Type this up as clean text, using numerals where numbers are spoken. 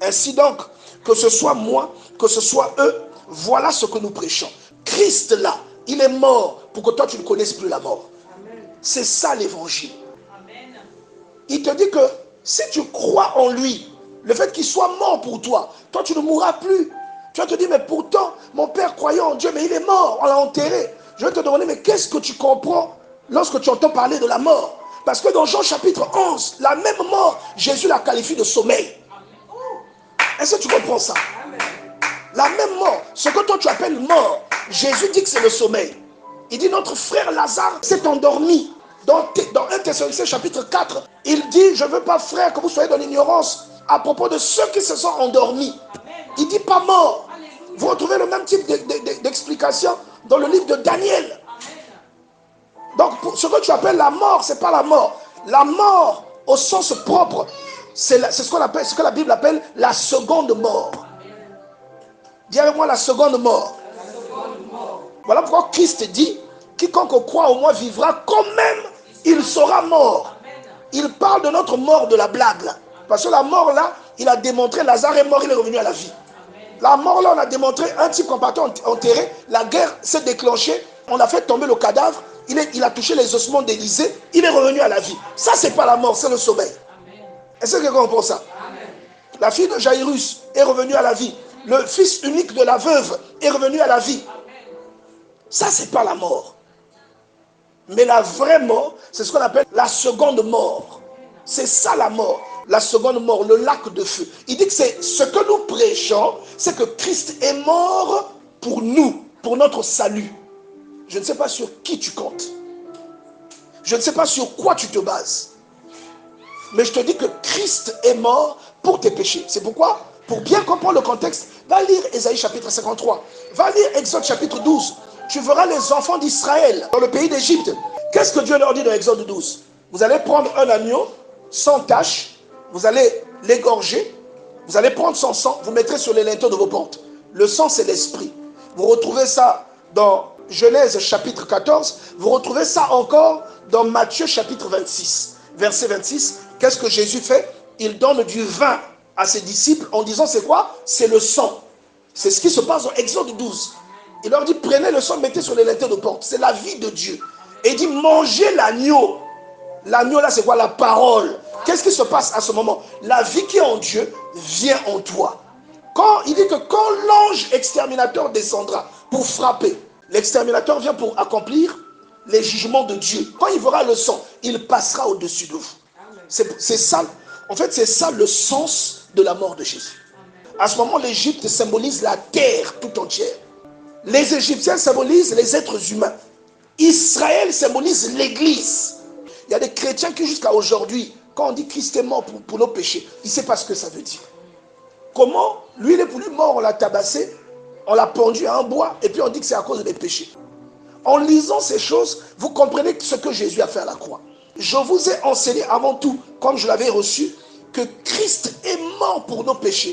Ainsi donc, que ce soit moi, que ce soit eux, voilà ce que nous prêchons. Christ là, il est mort pour que toi tu ne connaisses plus la mort. C'est ça l'évangile. Il te dit que si tu crois en lui, le fait qu'il soit mort pour toi, toi tu ne mourras plus. Tu vas te dire, mais pourtant, mon père croyait en Dieu, mais il est mort, on l'a enterré. Je vais te demander, mais qu'est-ce que tu comprends lorsque tu entends parler de la mort? Parce que dans Jean chapitre 11, la même mort, Jésus la qualifie de sommeil. Est-ce que tu comprends ça? La même mort, ce que toi tu appelles mort, Jésus dit que c'est le sommeil. Il dit, notre frère Lazare s'est endormi. Dans 1 Thessaloniciens chapitre 4, il dit, je ne veux pas, frère, que vous soyez dans l'ignorance à propos de ceux qui se sont endormis. Il ne dit pas mort. Vous retrouvez le même type d'explication dans le livre de Daniel. Donc, pour ce que tu appelles la mort, ce n'est pas la mort. La mort, au sens propre, c'est ce que la Bible appelle la seconde mort. Dis avec moi la seconde mort. Voilà pourquoi Christ dit, quiconque croit au moi vivra quand même, il sera mort. Il parle de notre mort de la blague là. Parce que la mort là, il a démontré, Lazare est mort, il est revenu à la vie. La mort là, on a démontré, un type qu'on partait enterré, la guerre s'est déclenchée, on a fait tomber le cadavre, il a touché les ossements d'Élysée, il est revenu à la vie. Ça, c'est pas la mort, c'est le sommeil. Est-ce que quelqu'un comprend ça? La fille de Jairus est revenue à la vie. Le fils unique de la veuve est revenu à la vie. Ça, c'est pas la mort. Mais la vraie mort, c'est ce qu'on appelle la seconde mort. C'est ça la mort. La seconde mort, le lac de feu. Il dit que c'est ce que nous prêchons, c'est que Christ est mort pour nous, pour notre salut. Je ne sais pas sur qui tu comptes. Je ne sais pas sur quoi tu te bases. Mais je te dis que Christ est mort pour tes péchés. C'est pourquoi, pour bien comprendre le contexte, va lire Ésaïe chapitre 53. Va lire Exode chapitre 12. Tu verras les enfants d'Israël dans le pays d'Égypte. Qu'est-ce que Dieu leur dit dans Exode 12? Vous allez prendre un agneau sans tache, vous allez l'égorger, vous allez prendre son sang, vous mettrez sur les linteaux de vos portes. Le sang, c'est l'esprit. Vous retrouvez ça dans Genèse chapitre 14, vous retrouvez ça encore dans Matthieu chapitre 26. Verset 26, qu'est-ce que Jésus fait? Il donne du vin à ses disciples en disant, c'est quoi? C'est le sang. C'est ce qui se passe dans Exode 12. Il leur dit, prenez le sang, mettez sur les linteaux de porte. C'est la vie de Dieu. Et il dit, mangez l'agneau. L'agneau là, c'est quoi? La parole. Qu'est-ce qui se passe à ce moment? La vie qui est en Dieu vient en toi. Il dit que quand l'ange exterminateur descendra pour frapper, l'exterminateur vient pour accomplir les jugements de Dieu. Quand il verra le sang, il passera au-dessus de vous. C'est ça. En fait, c'est ça le sens de la mort de Jésus. À ce moment, l'Égypte symbolise la terre tout entière. Les Égyptiens symbolisent les êtres humains. Israël symbolise l'Église. Il y a des chrétiens qui jusqu'à aujourd'hui, quand on dit Christ est mort pour nos péchés, ils ne savent pas ce que ça veut dire. Comment? Lui, il est pour lui mort, on l'a tabassé, on l'a pendu à un bois, et puis on dit que c'est à cause des péchés. En lisant ces choses, vous comprenez ce que Jésus a fait à la croix. Je vous ai enseigné avant tout, comme je l'avais reçu, que Christ est mort pour nos péchés.